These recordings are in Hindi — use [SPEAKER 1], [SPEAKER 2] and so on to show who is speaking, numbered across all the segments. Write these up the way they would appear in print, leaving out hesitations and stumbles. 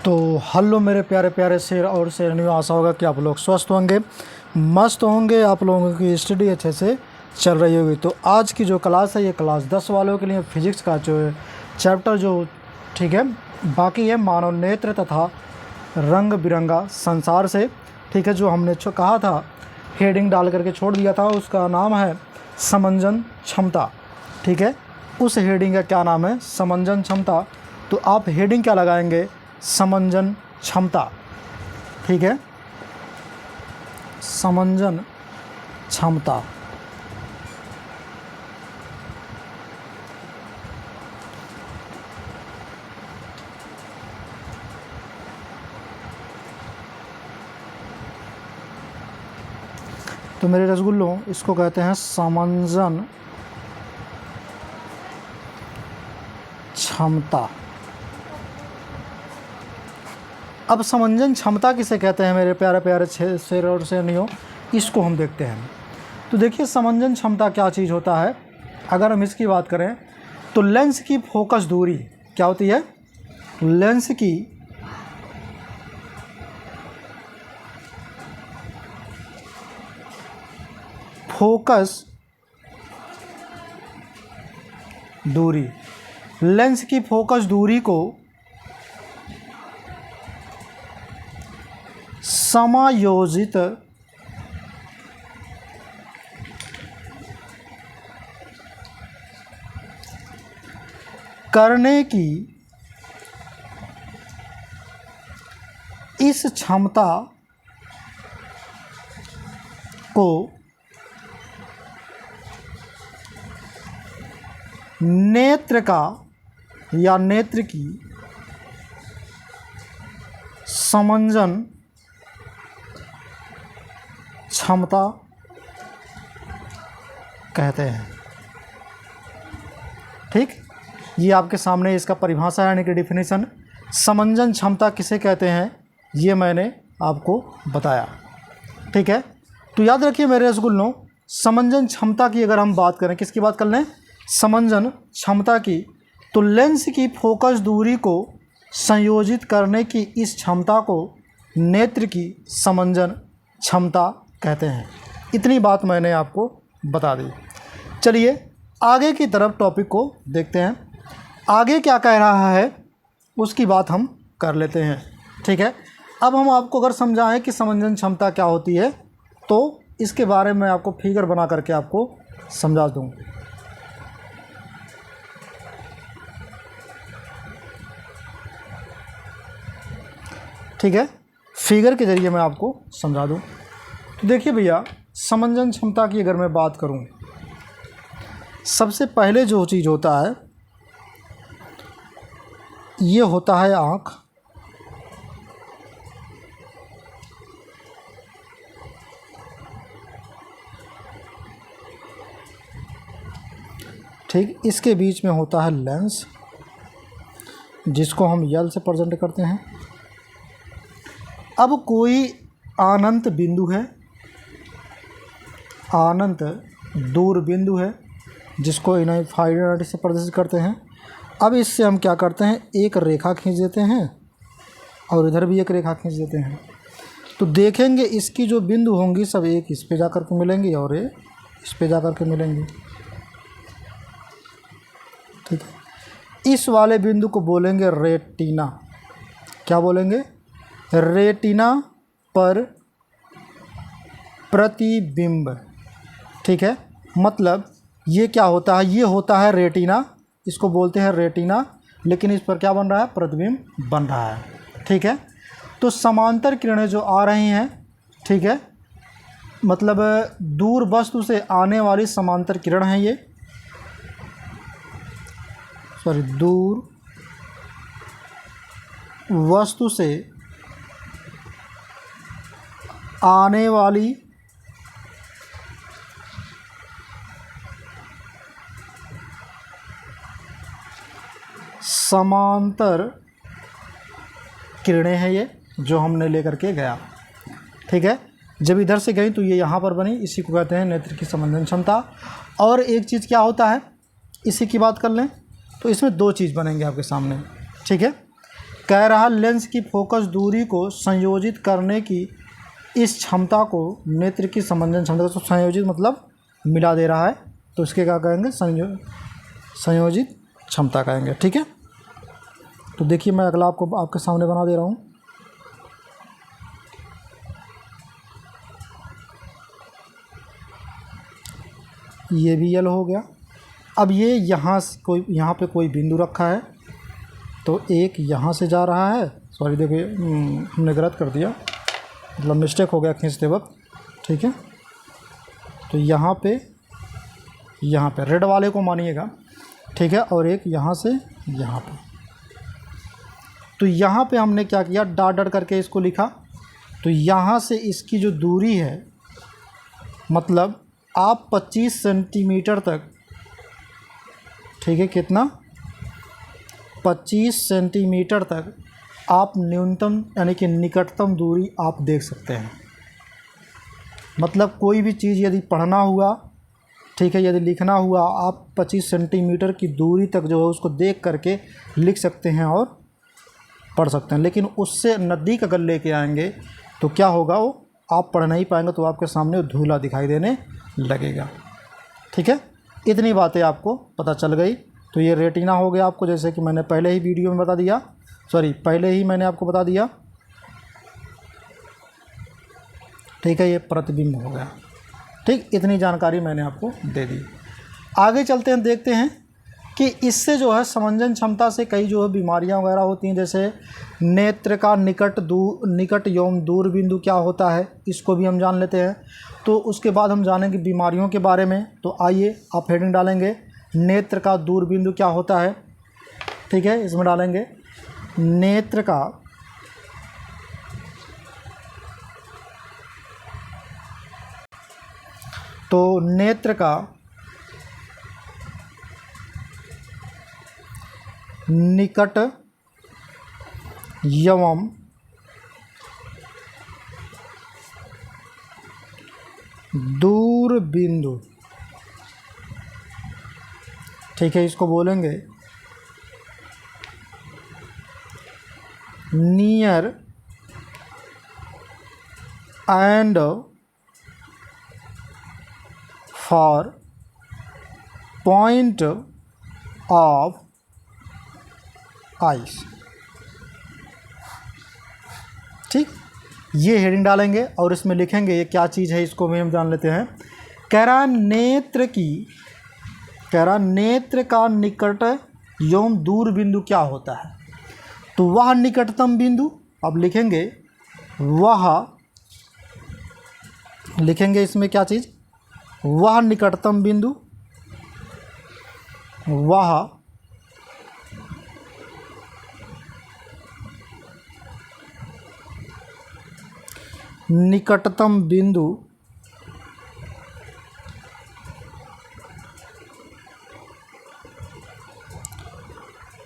[SPEAKER 1] तो हेलो मेरे प्यारे प्यारे शेर और शेरनियों, आशा होगा कि आप लोग स्वस्थ होंगे, मस्त होंगे, आप लोगों की स्टडी अच्छे से चल रही होगी। तो आज की जो क्लास है ये क्लास 10 वालों के लिए फिजिक्स का जो चैप्टर जो ठीक है बाकी है मानव नेत्र तथा रंग बिरंगा संसार से, ठीक है, जो हमने कहा था हेडिंग डाल करके छोड़ दिया था, उसका नाम है समंजन क्षमता। ठीक है, उस हेडिंग का क्या नाम है? समंजन क्षमता। तो आप हेडिंग क्या लगाएंगे? समंजन क्षमता। ठीक है, समंजन क्षमता। तो मेरे रसगुल्लों, इसको कहते हैं समंजन क्षमता। अब समंजन क्षमता किसे कहते हैं मेरे प्यारे प्यारे शेर और शेरनियों, इसको हम देखते हैं। तो देखिए समंजन क्षमता क्या चीज़ होता है। अगर हम इसकी बात करें तो लेंस की फोकस दूरी क्या होती है? लेंस की फोकस दूरी, लेंस की फोकस दूरी को समायोजित करने की इस क्षमता को नेत्र का या नेत्र की समंजन क्षमता कहते हैं। ठीक, ये आपके सामने इसका परिभाषा यानी कि डिफिनीशन, समंजन क्षमता किसे कहते हैं ये मैंने आपको बताया। ठीक है, तो याद रखिए मेरे रसगुल्लों, समंजन क्षमता की अगर हम बात करें, किसकी बात कर लें? समंजन क्षमता की। तो लेंस की फोकस दूरी को संयोजित करने की इस क्षमता को नेत्र की समंजन क्षमता कहते हैं। इतनी बात मैंने आपको बता दी। चलिए आगे की तरफ टॉपिक को देखते हैं। आगे क्या कह रहा है उसकी बात हम कर लेते हैं। ठीक है, अब हम आपको अगर समझाएं कि समंजन क्षमता क्या होती है तो इसके बारे में आपको फिगर बना करके आपको समझा दूँ। ठीक है, फिगर के ज़रिए मैं आपको समझा दूँ। तो देखिए भैया, समंजन क्षमता की अगर मैं बात करूं, सबसे पहले जो चीज़ होता है ये होता है आँख। ठीक, इसके बीच में होता है लेंस, जिसको हम यल से प्रेजेंट करते हैं। अब कोई अनंत बिंदु है, अनंत दूर बिंदु है, जिसको इनफाइनाइट से प्रदर्शित करते हैं। अब इससे हम क्या करते हैं? एक रेखा खींच देते हैं और इधर भी एक रेखा खींच देते हैं। तो देखेंगे इसकी जो बिंदु होंगी सब एक इस पे जा कर के मिलेंगी और एक इस पे जा कर के मिलेंगी। ठीक है, इस वाले बिंदु को बोलेंगे रेटिना। क्या बोलेंगे? रेटिना पर प्रतिबिंब। ठीक है, मतलब ये क्या होता है? ये होता है रेटिना, इसको बोलते हैं रेटिना, लेकिन इस पर क्या बन रहा है? प्रतिबिंब बन रहा है। ठीक है, तो समांतर किरणें जो आ रही हैं, ठीक है, मतलब दूर वस्तु से आने वाली समांतर किरण है ये, दूर वस्तु से आने वाली समांतर किरणें हैं ये, जो हमने लेकर के गया। ठीक है, जब इधर से गई तो ये यहाँ पर बनी, इसी को कहते हैं नेत्र की समंजन क्षमता। और एक चीज़ क्या होता है, इसी की बात कर लें तो इसमें दो चीज़ बनेंगे आपके सामने। ठीक है, कह रहा लेंस की फोकस दूरी को संयोजित करने की इस क्षमता को नेत्र की समंजन क्षमता को, संयोजित मतलब मिला दे रहा है, तो इसके क्या कहेंगे, संयोजित क्षमता कहेंगे। ठीक है, तो देखिए मैं अगला आपको आपके सामने बना दे रहा हूँ। ये भी यल हो गया। अब ये यहाँ पे कोई बिंदु रखा है, तो एक यहाँ से जा रहा है, सॉरी देखिए हमने गलत कर दिया, मतलब मिस्टेक हो गया खींचते वक्त। ठीक है, तो यहाँ पे रेड वाले को मानिएगा। ठीक है, और एक यहाँ से यहाँ पे, तो यहाँ पे हमने क्या किया, डॉट डॉट करके इसको लिखा। तो यहाँ से इसकी जो दूरी है, मतलब आप 25 सेंटीमीटर तक, ठीक है, कितना, 25 सेंटीमीटर तक आप न्यूनतम यानी कि निकटतम दूरी आप देख सकते हैं। मतलब कोई भी चीज़ यदि पढ़ना हुआ, ठीक है, यदि लिखना हुआ, आप 25 सेंटीमीटर की दूरी तक जो है उसको देख करके लिख सकते हैं और पढ़ सकते हैं। लेकिन उससे नज़दीक अगर लेके आएंगे तो क्या होगा, वो आप पढ़ नहीं पाएंगे, तो आपके सामने धुंधला दिखाई देने लगेगा। ठीक है, इतनी बातें आपको पता चल गई। तो ये रेटिना हो गया आपको, जैसे कि मैंने पहले ही वीडियो में बता दिया, पहले ही मैंने आपको बता दिया। ठीक है, ये प्रतिबिंब हो गया। ठीक, इतनी जानकारी मैंने आपको दे दी। आगे चलते हैं, देखते हैं कि इससे जो है समंजन क्षमता से कई जो है बीमारियां वगैरह होती हैं। जैसे नेत्र का निकट एवं दूर बिंदु क्या होता है, इसको भी हम जान लेते हैं। तो उसके बाद हम जानेंगे बीमारियों के बारे में। तो आइए आप हेडिंग डालेंगे, नेत्र का दूर बिंदु क्या होता है। ठीक है, इसमें डालेंगे नेत्र का निकट एवं दूर बिंदु, ठीक है, इसको बोलेंगे near and for point of ice. ठीक, ये हेडिंग डालेंगे और इसमें लिखेंगे ये क्या चीज़ है, इसको भी हम जान लेते हैं। कह रहा नेत्र का निकट एवं दूर बिंदु क्या होता है। तो वह निकटतम बिंदु, अब लिखेंगे इसमें क्या चीज़, वह निकटतम बिंदु,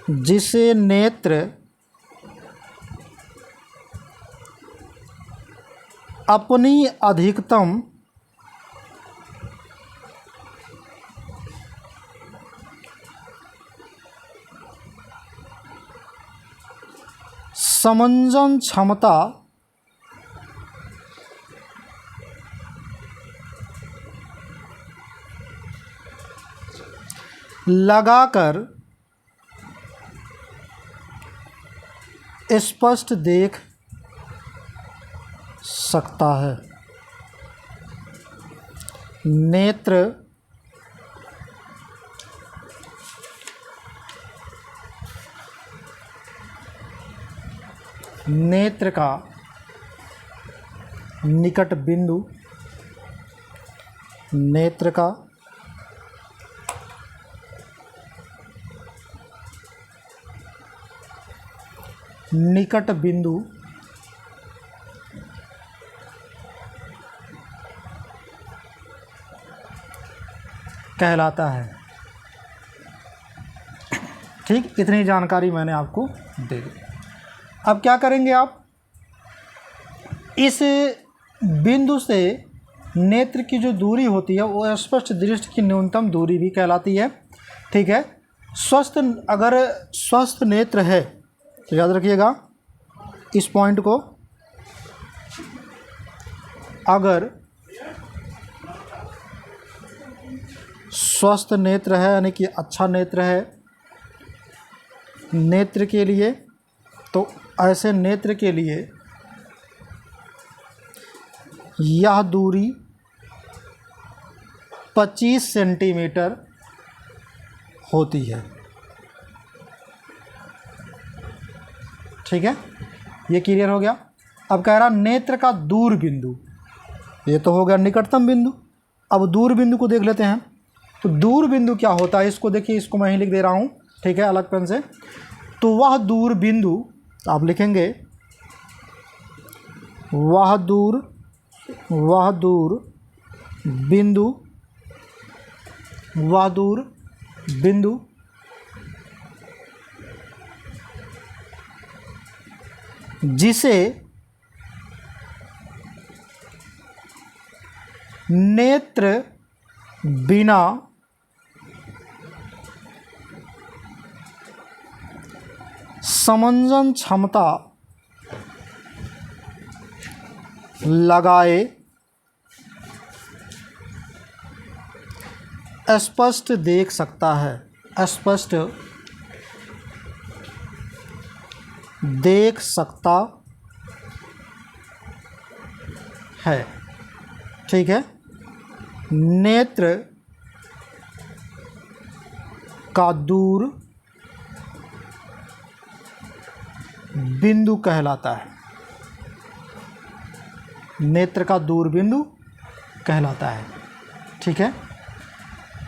[SPEAKER 1] जिसे नेत्र अपनी अधिकतम समंजन क्षमता लगाकर स्पष्ट देख सकता है। नेत्र का निकट बिंदु, नेत्र का निकट बिंदु कहलाता है। ठीक, इतनी जानकारी मैंने आपको दे दी। अब क्या करेंगे आप, इस बिंदु से नेत्र की जो दूरी होती है वो स्पष्ट दृष्टि की न्यूनतम दूरी भी कहलाती है। ठीक है, अगर स्वस्थ नेत्र है, तो याद रखिएगा इस पॉइंट को, अगर स्वस्थ नेत्र है यानी कि अच्छा नेत्र है नेत्र के लिए, तो ऐसे नेत्र के लिए यह दूरी 25 सेंटीमीटर होती है। ठीक है, ये क्लियर हो गया। अब कह रहा नेत्र का दूर बिंदु, ये तो हो गया निकटतम बिंदु। अब दूर बिंदु को देख लेते हैं। तो दूर बिंदु क्या होता है, इसको देखिए, इसको मैं ही लिख दे रहा हूँ, ठीक है, अलग पेन से। तो वह दूर बिंदु आप लिखेंगे, वह दूर बिंदु, वह दूर बिंदु जिसे नेत्र बिना समंजन क्षमता लगाए स्पष्ट देख सकता है, स्पष्ट देख सकता है। ठीक है, नेत्र का दूर बिंदु कहलाता है, नेत्र का दूर बिंदु कहलाता है। ठीक है,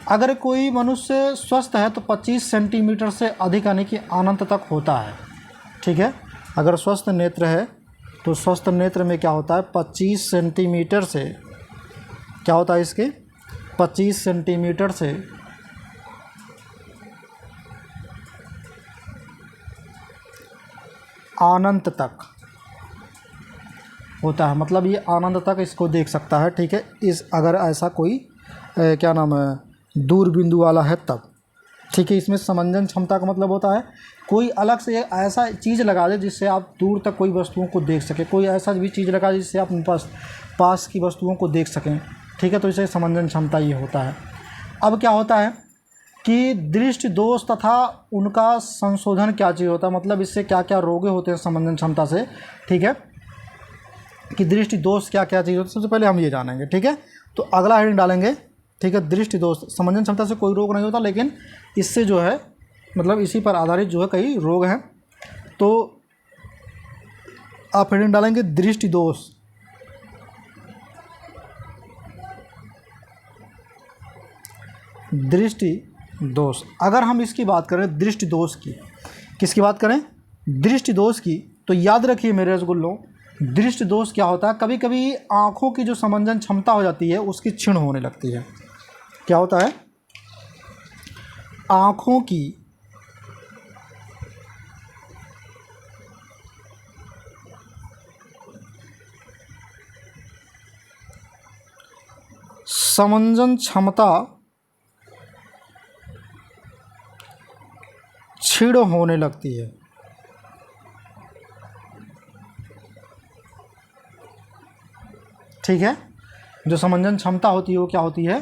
[SPEAKER 1] अगर कोई मनुष्य स्वस्थ है तो 25 सेंटीमीटर से अधिक यानी कि अनंत तक होता है। ठीक है, अगर स्वस्थ नेत्र है तो स्वस्थ नेत्र में क्या होता है, 25 सेंटीमीटर से क्या होता है, इसके 25 सेंटीमीटर से अनंत तक होता है, मतलब ये अनंत तक इसको देख सकता है। ठीक है, इस अगर ऐसा कोई क्या नाम है, दूर बिंदु वाला है तब। ठीक है, इसमें समंजन क्षमता का मतलब होता है कोई अलग से ऐसा चीज़ लगा दे जिससे आप दूर तक कोई वस्तुओं को देख सकें, कोई ऐसा भी चीज़ लगा दे जिससे आप पास की वस्तुओं को देख सकें। ठीक है, तो इसे समंजन क्षमता ये होता है। अब क्या होता है कि दृष्टि दोष तथा उनका संशोधन क्या चीज़ होता है, मतलब इससे क्या क्या रोग होते हैं समंजन क्षमता से। ठीक है, कि दृष्टि दोष क्या क्या चीज़ होती है, सबसे पहले हम ये जानेंगे। ठीक है, तो अगला हेडिंग डालेंगे। ठीक है, दृष्टि दोष, समंजन क्षमता से कोई रोग नहीं होता, लेकिन इससे जो है मतलब इसी पर आधारित जो है कई रोग हैं। तो आप हेडिंग डालेंगे दृष्टि दोष। दृष्टि दोष, अगर हम इसकी बात करें दृष्टि दोष की, किसकी बात करें, दृष्टि दोष की, तो याद रखिए मेरे रसगुल्लों, दृष्टि दोष क्या होता है, कभी कभी आँखों की जो समंजन क्षमता हो जाती है उसकी क्षीण होने लगती है। क्या होता है, आँखों की समंजन क्षमता क्षीण होने लगती है। ठीक है, जो समंजन क्षमता होती है वो क्या होती है,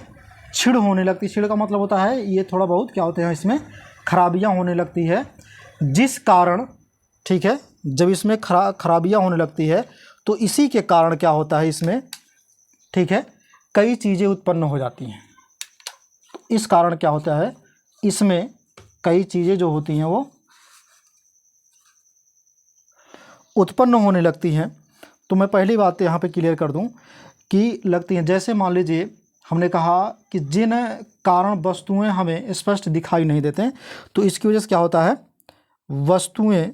[SPEAKER 1] क्षीण होने लगती है। क्षीण का मतलब होता है ये थोड़ा बहुत क्या होते हैं, इसमें खराबियां होने लगती है, जिस कारण, ठीक है, जब इसमें खराबियां होने लगती है तो इसी के कारण क्या होता है इसमें, ठीक है, कई चीज़ें उत्पन्न हो जाती हैं। इस कारण क्या होता है, इसमें कई चीज़ें जो होती हैं वो उत्पन्न होने लगती हैं। तो मैं पहली बात यहाँ पे क्लियर कर दूँ कि लगती हैं, जैसे मान लीजिए हमने कहा कि जिन कारण वस्तुएं हमें स्पष्ट दिखाई नहीं देते, तो इसकी वजह से क्या होता है, वस्तुएं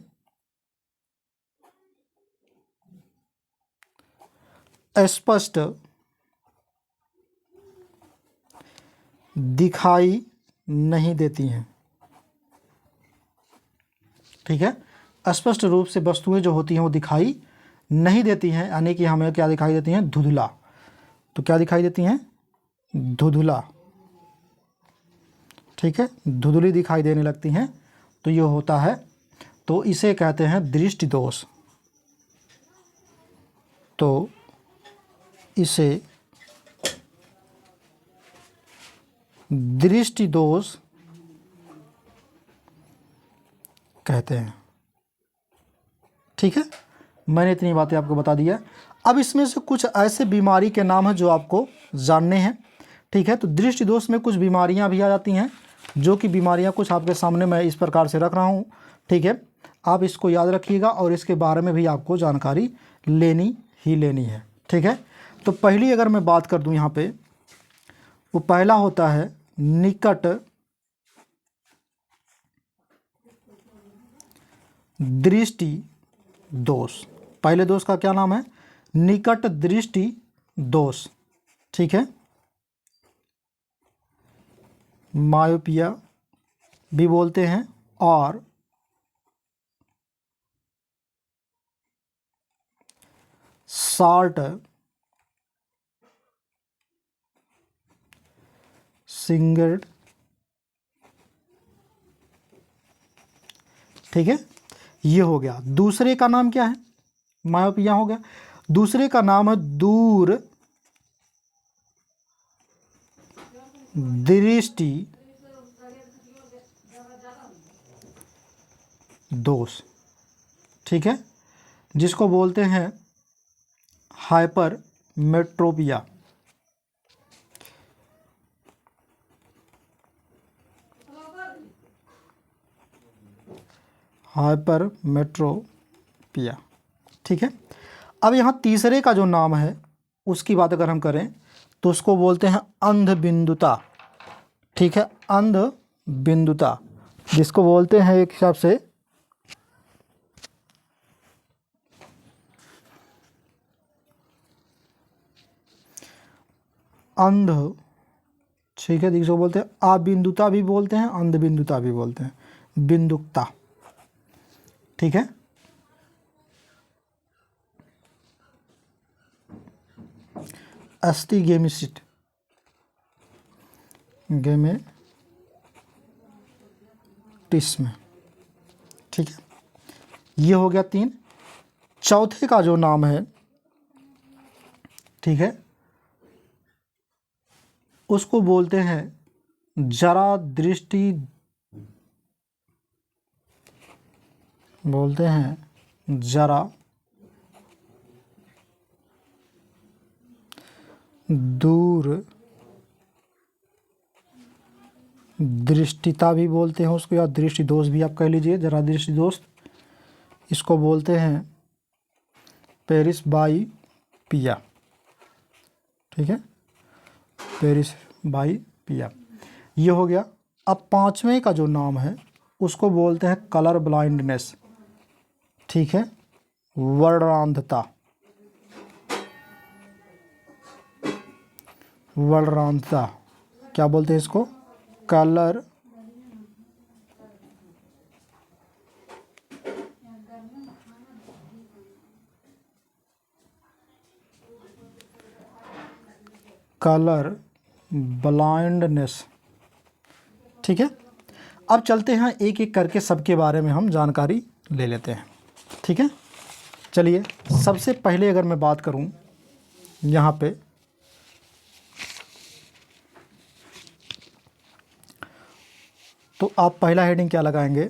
[SPEAKER 1] स्पष्ट दिखाई नहीं देती हैं। ठीक है, स्पष्ट रूप से वस्तुएं जो होती हैं वो दिखाई नहीं देती हैं, यानी कि हमें क्या दिखाई देती हैं, धुंधला। तो क्या दिखाई देती हैं, धुंधला। ठीक है, धुंधली दिखाई देने लगती हैं। तो ये होता है तो इसे कहते हैं दृष्टि दोष। तो इसे दृष्टि दोष कहते हैं। ठीक है, मैंने इतनी बातें आपको बता दिया। अब इसमें से कुछ ऐसे बीमारी के नाम हैं जो आपको जानने हैं। ठीक है, तो दृष्टि दोष में कुछ बीमारियां भी आ जाती हैं, जो कि बीमारियां कुछ आपके सामने मैं इस प्रकार से रख रहा हूं। ठीक है, आप इसको याद रखिएगा और इसके बारे में भी आपको जानकारी लेनी ही लेनी है। ठीक है, तो पहली अगर मैं बात कर दूं यहाँ पे, वो पहला होता है निकट दृष्टि दोष। पहले दोष का क्या नाम है? निकट दृष्टि दोष। ठीक है, मायोपिया भी बोलते हैं और शॉर्ट सिंगर्ड। ठीक है, ये हो गया। दूसरे का नाम क्या है? मायोपिया हो गया। दूसरे का नाम है दूर दृष्टि दोष। ठीक है, जिसको बोलते हैं हाइपर मेट्रोपिया। हाइपर मेट्रोपिया। ठीक है, अब यहाँ तीसरे का जो नाम है उसकी बात अगर हम करें तो उसको बोलते हैं अंधबिंदुता। ठीक है, अंधबिंदुता, जिसको बोलते हैं एक हिसाब से अंध। ठीक है, जिसको बोलते हैं अबिंदुता भी बोलते हैं, अंधबिंदुता भी बोलते हैं, बिंदुकता। ठीक है, एस्टिगेमिसिट गेमेटिस्म। ठीक है, ये हो गया 3। चौथे का जो नाम है, ठीक है, उसको बोलते हैं जरा दृष्टि, बोलते हैं जरा दूर दृष्टिता भी बोलते हैं उसको, या दृष्टि दोष भी आप कह लीजिए, जरा दृष्टि दोष। इसको बोलते हैं पेरिस बाई पिया। ठीक है, पेरिस बाई पिया, ये हो गया। अब पांचवें का जो नाम है उसको बोलते हैं कलर ब्लाइंडनेस। ठीक है, वर्णांधता। वर्णांधता क्या बोलते हैं इसको? Colour blindness. ठीक है, अब चलते हैं एक एक करके सबके बारे में हम जानकारी ले लेते हैं। ठीक है, चलिए सबसे पहले अगर मैं बात करूं यहाँ पे, तो आप पहला हेडिंग क्या लगाएंगे?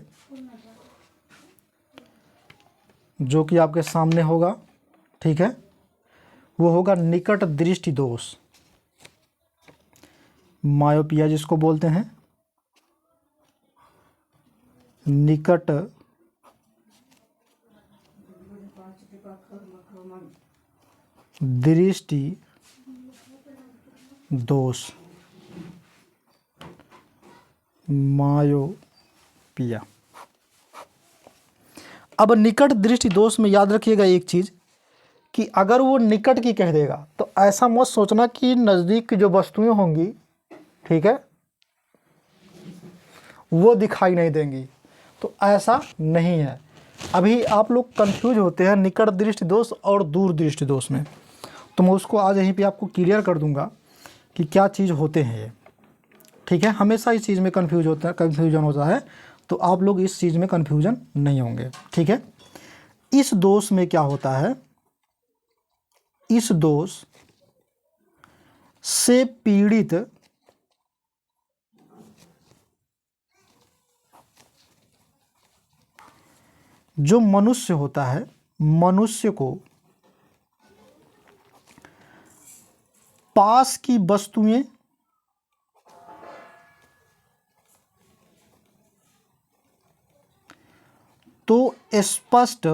[SPEAKER 1] जो कि आपके सामने होगा। ठीक है, वो होगा निकट दृष्टि दोष, मायोपिया जिसको बोलते हैं। निकट दृष्टि दोष, मायोपिया। अब निकट दृष्टि दोष में याद रखिएगा एक चीज, कि अगर वो निकट की कह देगा तो ऐसा मत सोचना कि नज़दीक की जो वस्तुएं होंगी, ठीक है, वो दिखाई नहीं देंगी। तो ऐसा नहीं है। अभी आप लोग कंफ्यूज होते हैं निकट दृष्टि दोष और दूर दृष्टि दोष में, तो मैं उसको आज यहीं पे आपको क्लियर कर दूंगा कि क्या चीज़ होते हैं ये। ठीक है, हमेशा इस चीज़ में कंफ्यूजन होता है। तो आप लोग इस चीज़ में कन्फ्यूजन नहीं होंगे, ठीक है। इस दोष में क्या होता है, इस दोष से पीड़ित जो मनुष्य होता है, मनुष्य को पास की वस्तुएं तो स्पष्ट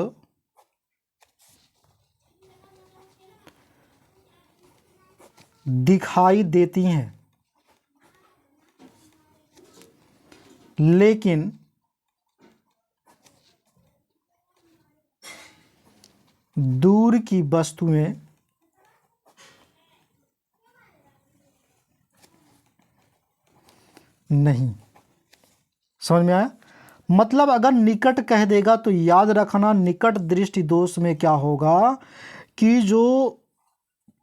[SPEAKER 1] दिखाई देती हैं, लेकिन दूर की वस्तुएं नहीं। समझ में आया? मतलब अगर निकट कह देगा तो याद रखना, निकट दृष्टि दोष में क्या होगा कि जो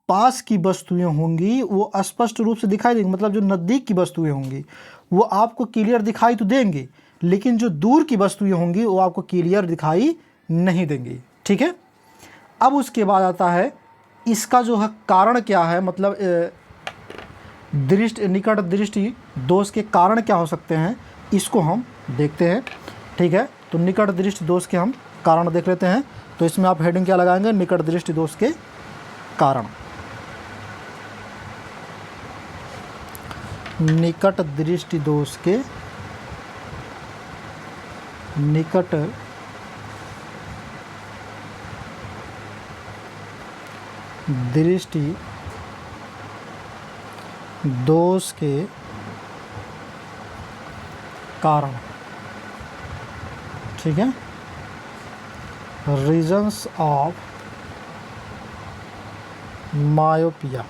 [SPEAKER 1] पास की वस्तुएं होंगी वो स्पष्ट रूप से दिखाई देंगी, मतलब जो नज़दीक की वस्तुएं होंगी वो आपको क्लियर दिखाई तो देंगी, लेकिन जो दूर की वस्तुएं होंगी वो आपको क्लियर दिखाई नहीं देंगी, ठीक है। अब उसके बाद आता है इसका जो है कारण क्या है, मतलब दृष्टि, निकट दृष्टि दोष के कारण क्या हो सकते हैं, इसको हम देखते हैं, ठीक है। तो निकट दृष्टि दोष के हम कारण देख लेते हैं। तो इसमें आप हेडिंग क्या लगाएंगे, निकट दृष्टि दोष के कारण। निकट दृष्टि दोष के, निकट दृष्टि दोष के कारण, ठीक है। रीजंस ऑफ मायोपिया,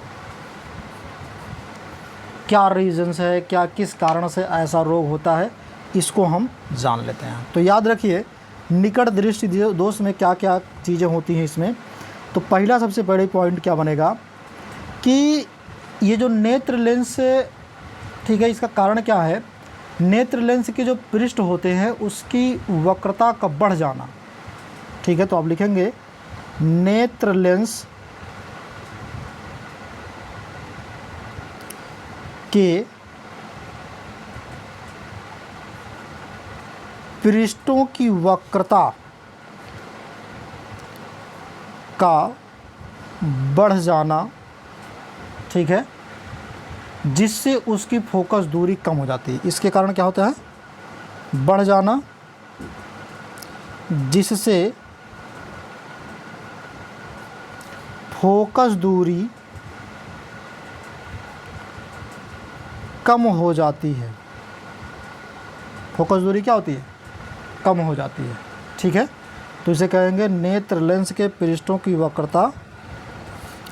[SPEAKER 1] क्या रीजंस है, क्या किस कारण से ऐसा रोग होता है, इसको हम जान लेते हैं। तो याद रखिए निकट दृष्टि दोष में क्या क्या चीज़ें होती हैं इसमें। तो पहला सबसे बड़ी पॉइंट क्या बनेगा कि ये जो नेत्र लेंस, ठीक है, इसका कारण क्या है, नेत्र लेंस के जो पृष्ठ होते हैं उसकी वक्रता का बढ़ जाना, ठीक है। तो आप लिखेंगे नेत्र लेंस के पृष्ठों की वक्रता का बढ़ जाना, ठीक है, जिससे उसकी फोकस दूरी कम हो जाती है। इसके कारण क्या होता है, बढ़ जाना, जिससे फोकस दूरी कम हो जाती है। फोकस दूरी क्या होती है, कम हो जाती है, ठीक है। तो इसे कहेंगे नेत्र लेंस के पृष्ठों की वक्रता,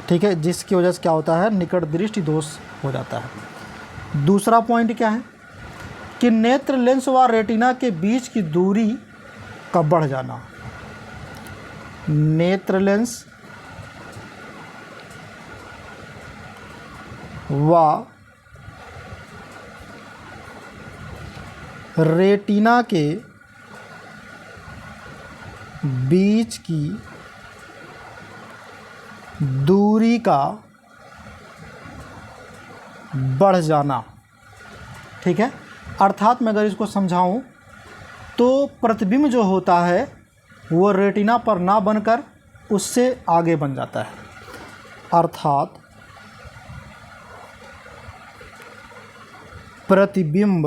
[SPEAKER 1] ठीक है, जिसकी वजह से क्या होता है, निकट दृष्टि दोष हो जाता है। दूसरा पॉइंट क्या है कि नेत्र लेंस व रेटिना के बीच की दूरी का बढ़ जाना। नेत्र लेंस व रेटिना के बीच की दूरी का बढ़ जाना, ठीक है। अर्थात मैं अगर इसको समझाऊं तो प्रतिबिंब जो होता है वो रेटिना पर ना बनकर उससे आगे बन जाता है। अर्थात प्रतिबिंब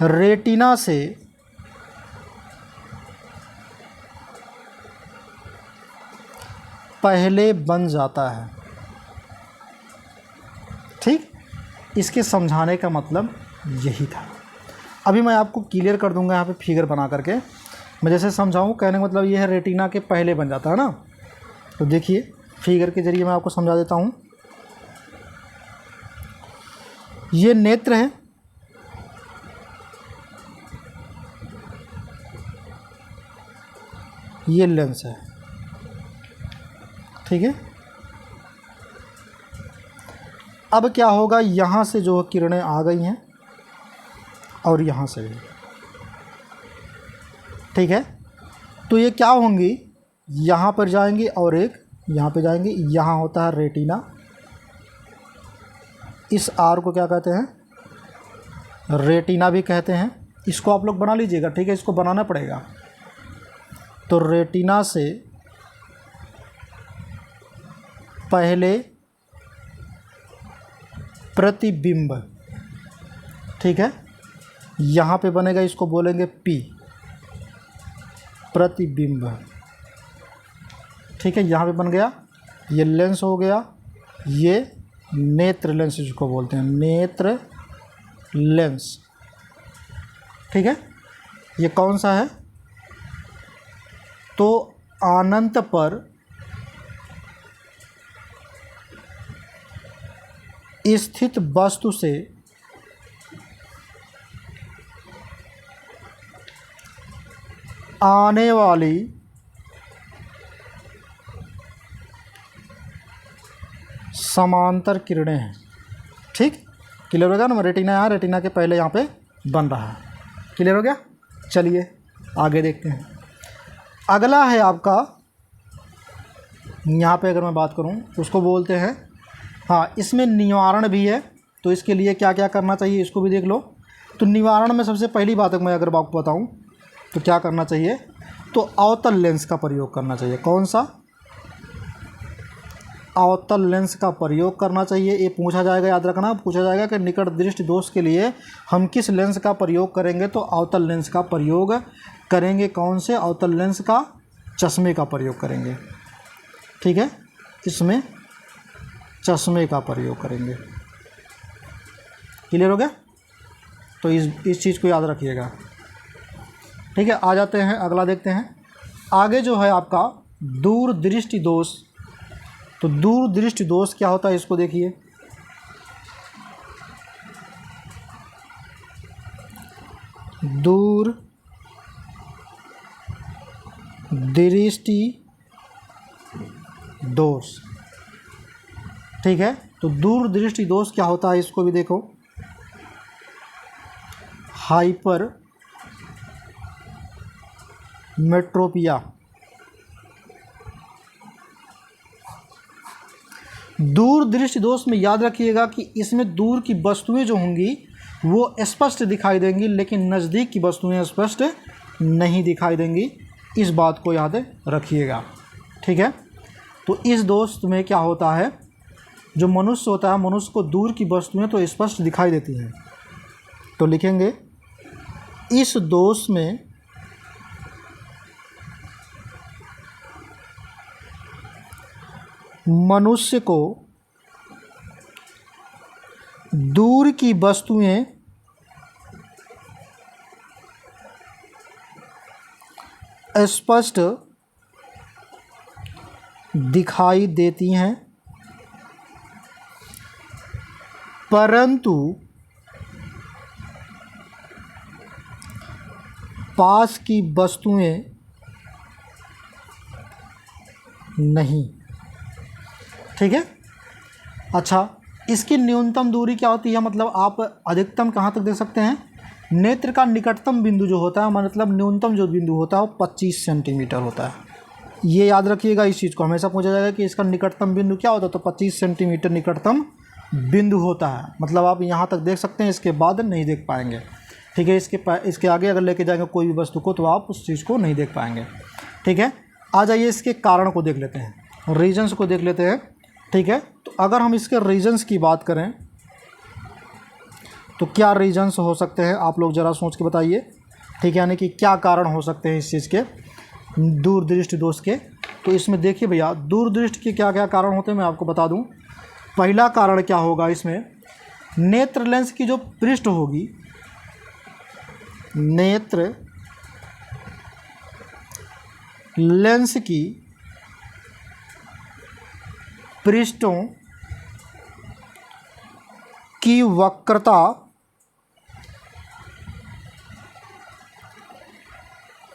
[SPEAKER 1] रेटिना से पहले बन जाता है, ठीक। इसके समझाने का मतलब यही था। अभी मैं आपको क्लियर कर दूंगा यहाँ पे फिगर बना करके। मैं जैसे समझाऊँ, कहने का मतलब ये है रेटिना के पहले बन जाता है ना। तो देखिए फिगर के जरिए मैं आपको समझा देता हूँ। ये नेत्र है, ये लेंस है, ठीक है। अब क्या होगा, यहाँ से जो किरणें आ गई हैं और यहाँ से भी, ठीक है। तो ये क्या होंगी, यहाँ पर जाएंगी और एक यहाँ पे जाएंगी। यहाँ होता है रेटिना। इस आर को क्या कहते हैं, रेटिना भी कहते हैं। इसको आप लोग बना लीजिएगा, ठीक है, इसको बनाना पड़ेगा। तो रेटिना से पहले प्रतिबिंब, ठीक है, यहाँ पे बनेगा, इसको बोलेंगे पी, प्रतिबिंब, ठीक है। यहाँ पे बन गया, ये लेंस हो गया, ये नेत्र लेंस जिसको बोलते हैं, नेत्र लेंस, ठीक है। ये कौन सा है, तो अनंत पर स्थित वस्तु से आने वाली समांतर किरणें हैं, ठीक। क्लियर हो गया ना। रेटिना यहाँ, रेटिना के पहले यहाँ पे बन रहा है। क्लियर हो गया। चलिए आगे देखते हैं। अगला है आपका, यहाँ पे अगर मैं बात करूँ तो उसको बोलते हैं, हाँ, इसमें निवारण भी है। तो इसके लिए क्या क्या करना चाहिए इसको भी देख लो। तो निवारण में सबसे पहली बात मैं अगर आपको बताऊँ तो क्या करना चाहिए, तो अवतल लेंस का प्रयोग करना चाहिए। कौन सा, अवतल लेंस का प्रयोग करना चाहिए। ये पूछा जाएगा, याद रखना, पूछा जाएगा कि निकट दृष्टि दोष के लिए हम किस लेंस का प्रयोग करेंगे, तो अवतल लेंस का प्रयोग करेंगे। कौन से, अवतल लेंस का, चश्मे का प्रयोग करेंगे, ठीक है। इसमें चश्मे का प्रयोग करेंगे। क्लियर हो गया। तो इस चीज़ को याद रखिएगा, ठीक है। आ जाते हैं, अगला देखते हैं। आगे जो है आपका दूरदृष्टि दोष। तो दूरदृष्टि दोष क्या होता है इसको देखिए। दूरदृष्टि दोष, ठीक है। तो दूरदृष्टि दोष क्या होता है इसको भी देखो। हाइपर मेट्रोपिया। दूरदृष्टि दोष में याद रखिएगा कि इसमें दूर की वस्तुएं जो होंगी वो स्पष्ट दिखाई देंगी, लेकिन नज़दीक की वस्तुएं स्पष्ट नहीं दिखाई देंगी। इस बात को याद रखिएगा, ठीक है। तो इस दोष में क्या होता है, जो मनुष्य होता है, मनुष्य को दूर की वस्तुएं तो स्पष्ट दिखाई देती हैं। तो लिखेंगे, इस दोष में मनुष्य को दूर की वस्तुएं स्पष्ट दिखाई देती हैं, परंतु पास की वस्तुएं नहीं, ठीक है। अच्छा, इसकी न्यूनतम दूरी क्या होती है, मतलब आप अधिकतम कहाँ तक देख सकते हैं। नेत्र का निकटतम बिंदु जो होता है, मतलब न्यूनतम जो बिंदु होता है वो 25 सेंटीमीटर होता है। ये याद रखिएगा, इस चीज़ को हमेशा पूछा जाएगा कि इसका निकटतम बिंदु क्या होता है, तो 25 सेंटीमीटर निकटतम बिंदु होता है। मतलब आप यहाँ तक देख सकते हैं, इसके बाद नहीं देख पाएंगे, ठीक है। इसके आगे अगर लेके जाएंगे कोई भी वस्तु को तो आप उस चीज़ को नहीं देख पाएंगे, ठीक है। आ जाइए इसके कारण को देख लेते हैं, रीजन्स को देख लेते हैं, ठीक है। तो अगर हम इसके रीजन्स की बात करें तो क्या रीजन्स हो सकते हैं, आप लोग ज़रा सोच के बताइए, ठीक है। यानी कि क्या कारण हो सकते हैं इस चीज़ के, दूरदृष्टि दोष के। तो इसमें देखिए भैया, दूरदृष्टि के क्या क्या कारण होते हैं मैं आपको बता दूं। पहला कारण क्या होगा इसमें, नेत्र लेंस की जो पृष्ठ होगी, नेत्र लेंस की पृष्ठों की वक्रता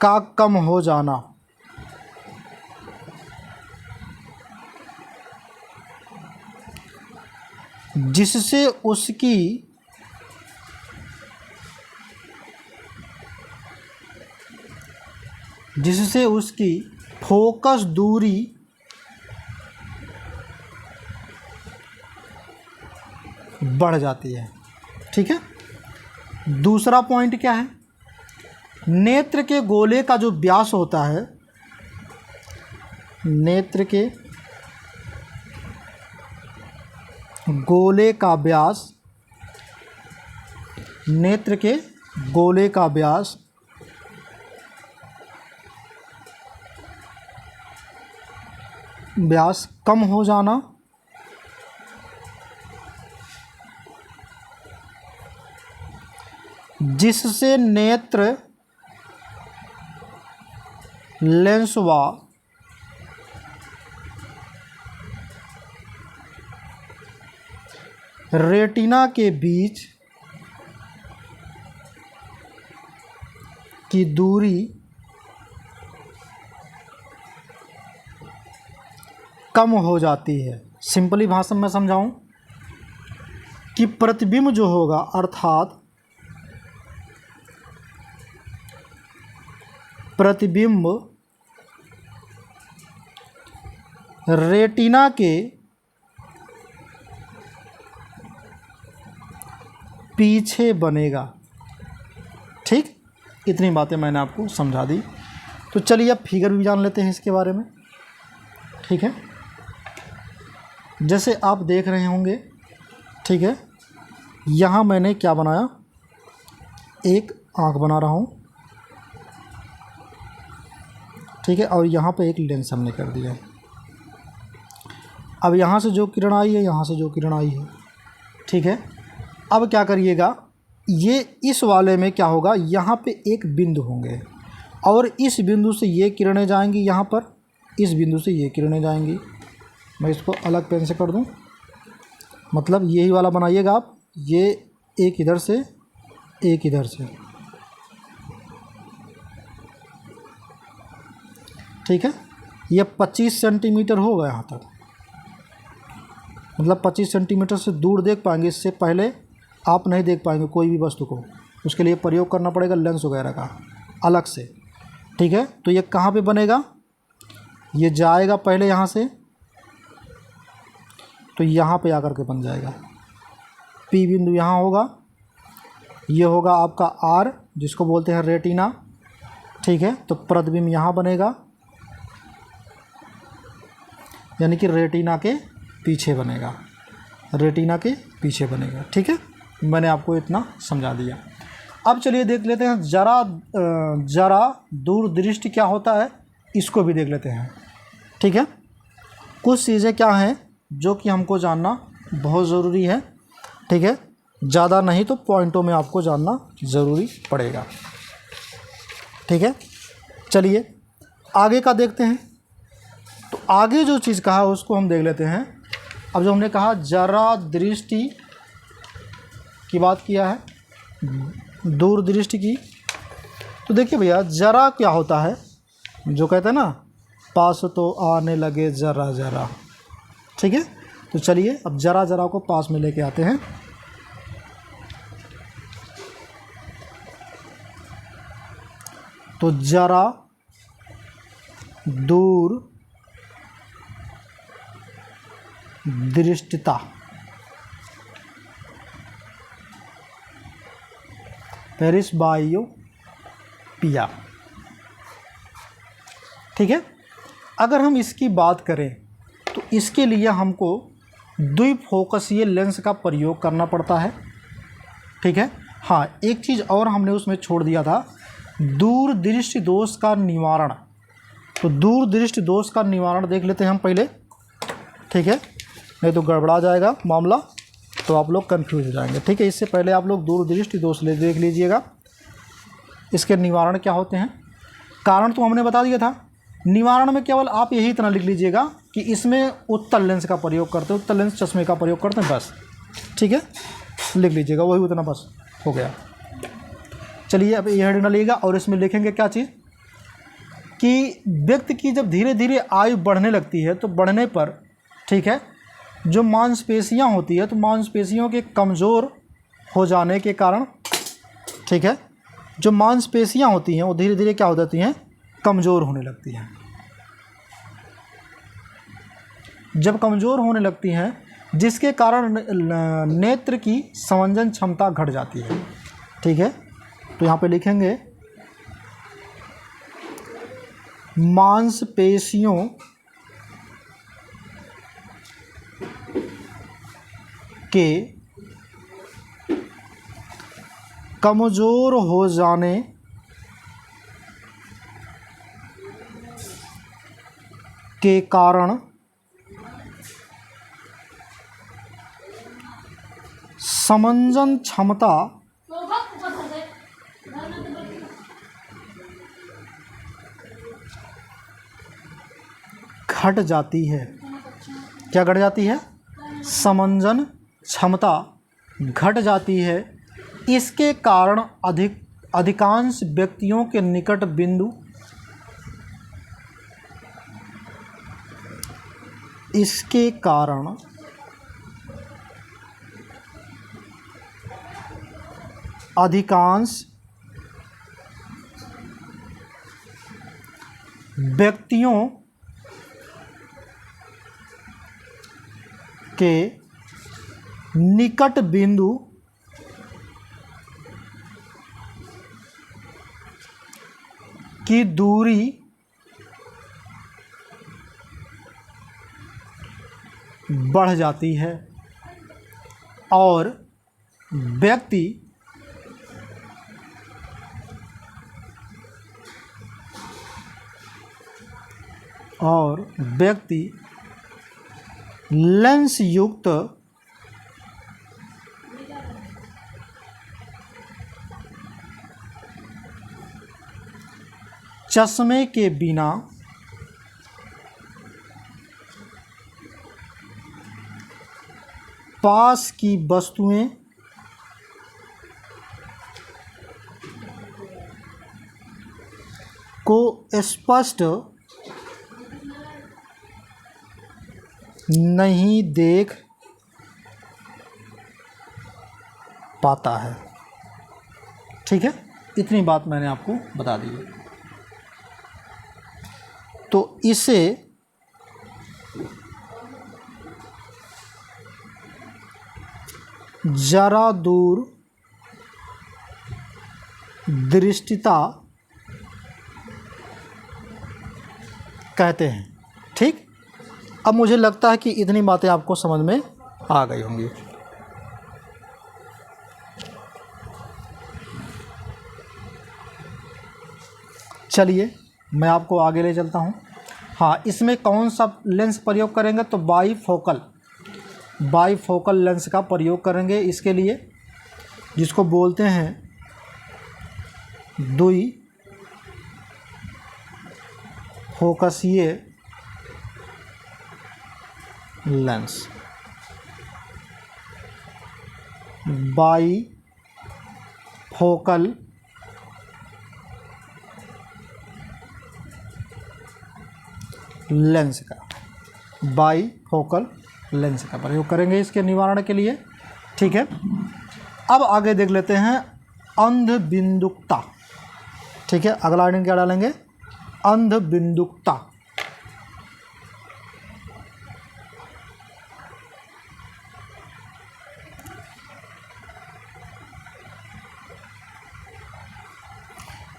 [SPEAKER 1] का कम हो जाना, जिससे उसकी फोकस दूरी बढ़ जाती है। ठीक है, दूसरा पॉइंट क्या है, नेत्र के गोले का जो व्यास होता है, नेत्र के गोले का व्यास, नेत्र के गोले का व्यास कम हो जाना जिससे नेत्र लेंस व रेटिना के बीच की दूरी कम हो जाती है। सिंपली भाषा में समझाऊं कि प्रतिबिंब जो होगा, अर्थात प्रतिबिंब रेटिना के पीछे बनेगा। ठीक, इतनी बातें मैंने आपको समझा दी। तो चलिए अब फिगर भी जान लेते हैं इसके बारे में। ठीक है, जैसे आप देख रहे होंगे, ठीक है, यहाँ मैंने क्या बनाया, एक आँख बना रहा हूँ। ठीक है, और यहाँ पे एक लेंस हमने कर दिया है। अब यहाँ से जो किरण आई है, यहाँ से जो किरण आई है, ठीक है, अब क्या करिएगा, ये इस वाले में क्या होगा, यहाँ पे एक बिंदु होंगे और इस बिंदु से ये किरणें जाएंगी, यहाँ पर इस बिंदु से ये किरणें जाएंगी। मैं इसको अलग पेन से कर दूँ, मतलब यही वाला बनाइएगा आप, ये एक इधर से एक इधर से। ठीक है, ये 25 सेंटीमीटर होगा यहाँ तक, मतलब 25 सेंटीमीटर से दूर देख पाएंगे, इससे पहले आप नहीं देख पाएंगे कोई भी वस्तु को। उसके लिए प्रयोग करना पड़ेगा लेंस वगैरह का अलग से। ठीक है, तो ये कहाँ पे बनेगा, ये जाएगा पहले यहाँ से, तो यहाँ पे आकर के बन जाएगा। पी बिंदु यहाँ होगा, ये होगा आपका आर, जिसको बोलते हैं रेटिना। ठीक है, तो प्रतिबिंब यहाँ बनेगा, यानी कि रेटिना के पीछे बनेगा, रेटिना के पीछे बनेगा। ठीक है, मैंने आपको इतना समझा दिया। अब चलिए देख लेते हैं जरा दूरदृष्टि क्या होता है, इसको भी देख लेते हैं। ठीक है, कुछ चीज़ें क्या हैं जो कि हमको जानना बहुत ज़रूरी है। ठीक है, ज़्यादा नहीं तो पॉइंटों में आपको जानना ज़रूरी पड़ेगा। ठीक है, चलिए आगे का देखते हैं। तो आगे जो चीज़ कहा उसको हम देख लेते हैं। अब जो हमने कहा जरा दृष्टि की बात किया है, दूरदृष्टि की, तो देखिए भैया जरा क्या होता है, जो कहते हैं ना पास तो आने लगे जरा जरा। ठीक है, तो चलिए अब जरा जरा को पास में लेके आते हैं। तो जरा दूर दृष्टिता, पेरिस बायोपिया। ठीक है, अगर हम इसकी बात करें तो इसके लिए हमको द्विफोकसीय लेंस का प्रयोग करना पड़ता है। ठीक है, हाँ एक चीज़ और हमने उसमें छोड़ दिया था, दूरदृष्टि दोष का निवारण। तो दूरदृष्टि दोष का निवारण देख लेते हैं हम पहले। ठीक है, नहीं तो गड़बड़ा जाएगा मामला, तो आप लोग कंफ्यूज हो जाएंगे। ठीक है, इससे पहले आप लोग दूरदृष्टि दोष देख लीजिएगा, इसके निवारण क्या होते हैं। कारण तो हमने बता दिया था, निवारण में केवल आप यही इतना लिख लीजिएगा कि इसमें उत्तल लेंस का प्रयोग करते हैं, उत्तल लेंस चश्मे का प्रयोग करते हैं, बस। ठीक है, लिख लीजिएगा, वही उतना बस हो गया। चलिए अब ये हेडिंग डालिएगा और इसमें लिखेंगे क्या चीज़, कि व्यक्ति की जब धीरे धीरे आयु बढ़ने लगती है तो बढ़ने पर, ठीक है, जो मांसपेशियां होती है, तो मांसपेशियों के कमज़ोर हो जाने के कारण, ठीक है, जो मांसपेशियां होती हैं वो धीरे धीरे क्या हो जाती हैं, कमज़ोर होने लगती हैं। जब कमज़ोर होने लगती हैं, जिसके कारण नेत्र की समंजन क्षमता घट जाती है। ठीक है, तो यहाँ पे लिखेंगे मांसपेशियों के कमज़ोर हो जाने के कारण समंजन क्षमता घट जाती है। क्या घट जाती है? समंजन क्षमता घट जाती है। इसके कारण अधिकांश व्यक्तियों के निकट बिंदु, इसके कारण अधिकांश व्यक्तियों के निकट बिंदु की दूरी बढ़ जाती है और व्यक्ति लेंस युक्त चश्मे के बिना पास की वस्तुएं को स्पष्ट नहीं देख पाता है। ठीक है, इतनी बात मैंने आपको बता दी है। तो इसे जरा दूर दृष्टिता कहते हैं। ठीक, अब मुझे लगता है कि इतनी बातें आपको समझ में आ गई होंगी। चलिए मैं आपको आगे ले चलता हूँ। हाँ, इसमें कौन सा लेंस प्रयोग करेंगे? तो बाईफोकल लेंस का प्रयोग करेंगे इसके लिए, जिसको बोलते हैं द्वि फोकसीय लेंस। बाईफोकल लेंस का प्रयोग करेंगे इसके निवारण के लिए। ठीक है, अब आगे देख लेते हैं अंधबिंदुकता। ठीक है, अगला आइटम क्या डालेंगे? अंधबिंदुकता।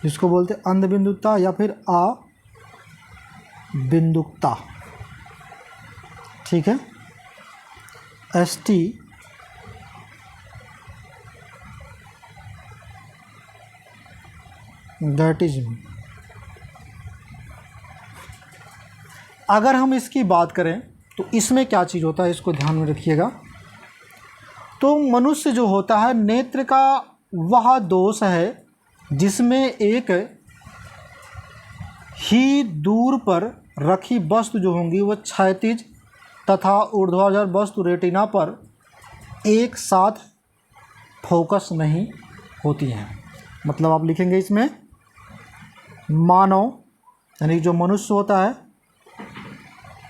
[SPEAKER 1] जिसको बोलते हैं अंधबिंदुकता या फिर अबिंदुकता। ठीक है, एस्टिग्मेटिज्म। अगर हम इसकी बात करें तो इसमें क्या चीज़ होता है, इसको ध्यान में रखिएगा। तो मनुष्य जो होता है, नेत्र का वह दोष है जिसमें एक ही दूर पर रखी वस्तु जो होंगी वह क्षैतिज तथा ऊर्ध्वाधर वस्तु रेटिना पर एक साथ फोकस नहीं होती हैं। मतलब आप लिखेंगे इसमें मानव, यानी जो मनुष्य होता है,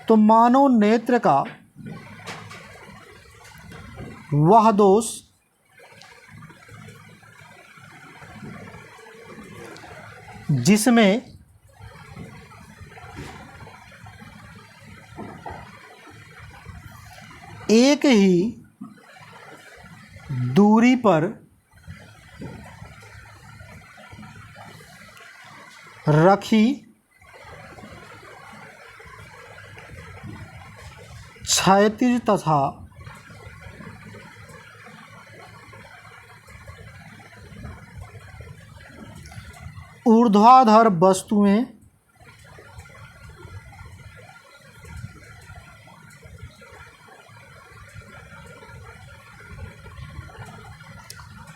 [SPEAKER 1] तो मानव नेत्र का वह दोष जिसमें एक ही दूरी पर रखी क्षैतिज तथा ऊर्ध्वाधर वस्तुएं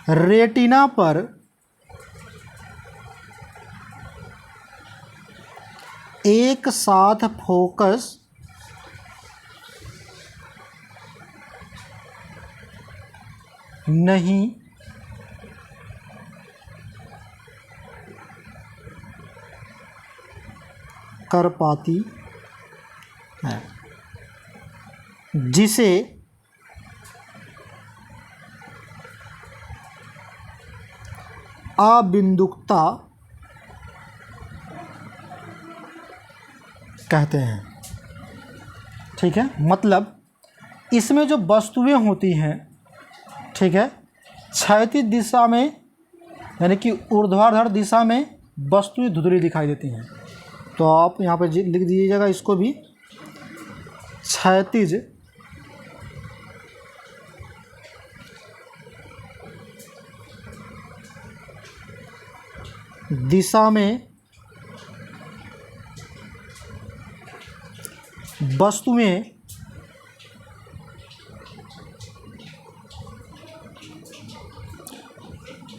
[SPEAKER 1] रेटिना पर एक साथ फोकस नहीं कर पाती है, जिसे अबिंदुकता कहते हैं। ठीक है, मतलब इसमें जो वस्तुएं होती हैं, ठीक है, क्षैतिज दिशा में यानी कि ऊर्ध्वाधर दिशा में वस्तुएं धुंधली दिखाई देती हैं। तो आप यहाँ पर लिख दीजिएगा इसको भी, क्षैतिज दिशा में वस्तुएं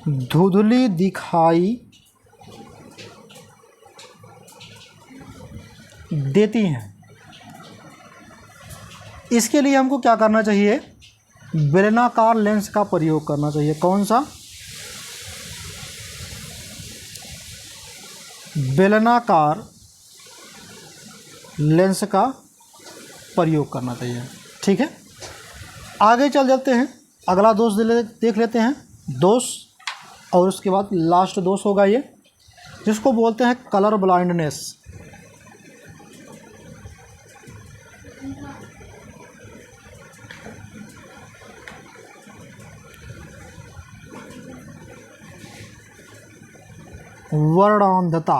[SPEAKER 1] धुंधली दिखाई देती हैं। इसके लिए हमको क्या करना चाहिए? बेलनाकार लेंस का प्रयोग करना चाहिए। कौन सा? बेलनाकार लेंस का प्रयोग करना चाहिए। ठीक है, आगे चल जाते हैं, अगला दोष देख लेते हैं। दोष और उसके बाद लास्ट दोष होगा ये, जिसको बोलते हैं कलर ब्लाइंडनेस। वर्णांधता।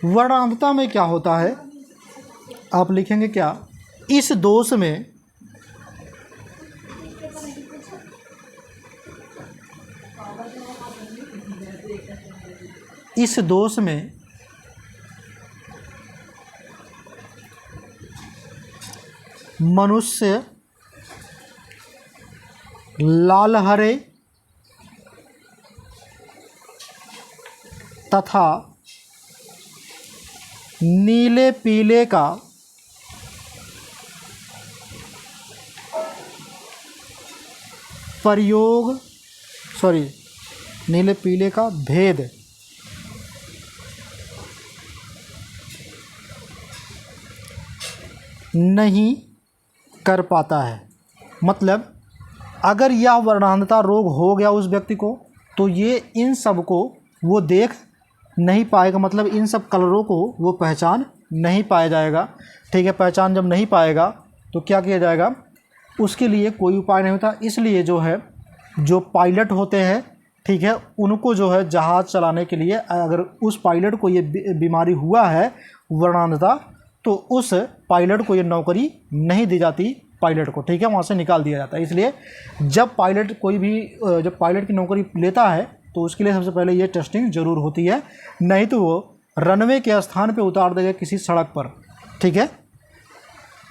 [SPEAKER 1] वर्णांधता में क्या होता है? आप लिखेंगे क्या? इस दोष में मनुष्य लाल हरे तथा नीले पीले का प्रयोग नीले पीले का भेद नहीं कर पाता है। मतलब अगर यह वर्णांधता रोग हो गया उस व्यक्ति को, तो ये इन सब को वो देख नहीं पाएगा, मतलब इन सब कलरों को वो पहचान नहीं पाया जाएगा। ठीक है, पहचान जब नहीं पाएगा तो क्या किया जाएगा? उसके लिए कोई उपाय नहीं होता। इसलिए जो है, जो पायलट होते हैं, ठीक है, उनको जो है जहाज़ चलाने के लिए, अगर उस पायलट को ये बीमारी हुआ है वर्णांधता, तो उस पायलट को ये नौकरी नहीं दी जाती पायलट को। ठीक है, वहाँ से निकाल दिया जाता है। इसलिए जब पायलट की नौकरी लेता है तो उसके लिए सबसे पहले ये टेस्टिंग ज़रूर होती है, नहीं तो वो रनवे के स्थान पे उतार देगा किसी सड़क पर। ठीक है,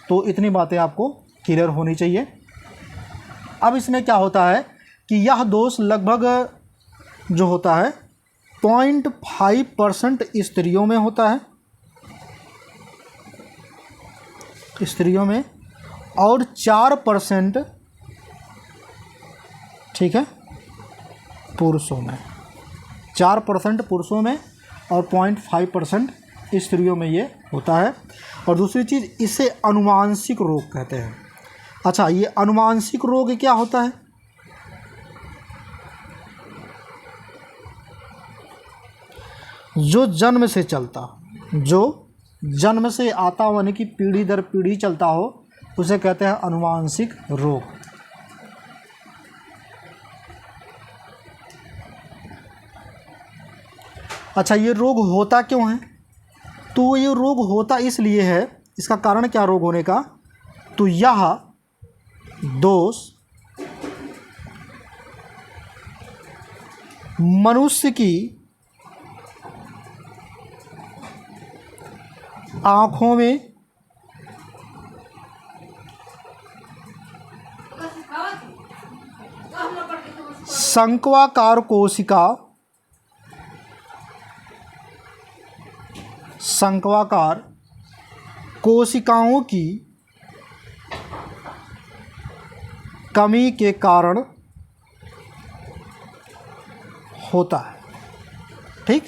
[SPEAKER 1] तो इतनी बातें आपको क्लियर होनी चाहिए। अब इसमें क्या होता है कि यह दोष लगभग जो होता है 0.5% स्त्रियों में होता है, स्त्रियों में, और 4%, ठीक है, पुरुषों में। 4% पुरुषों में और 0.5% स्त्रियों में ये होता है। और दूसरी चीज़, इसे अनुवांशिक रोग कहते हैं। अच्छा, ये अनुवांशिक रोग क्या होता है? जो जन्म से चलता, जो जन्म से आता हो, यानी कि पीढ़ी दर पीढ़ी चलता हो, उसे कहते हैं अनुवांशिक रोग। अच्छा, ये रोग होता क्यों है? तो ये रोग होता इसलिए है, इसका कारण क्या रोग होने का? तो यह दोष मनुष्य की आँखों में शंक्वाकार कोशिकाओं की कमी के कारण होता है। ठीक,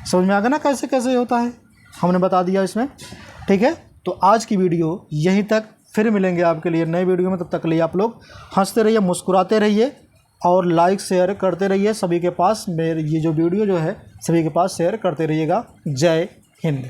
[SPEAKER 1] समझ में आ गया ना कैसे कैसे होता है, हमने बता दिया इसमें। ठीक है, तो आज की वीडियो यहीं तक, फिर मिलेंगे आपके लिए नए वीडियो में। तब तक के लिए आप लोग हंसते रहिए, मुस्कुराते रहिए और लाइक शेयर करते रहिए सभी के पास। मेरे ये जो वीडियो जो है सभी के पास शेयर करते रहिएगा। जय हिंद।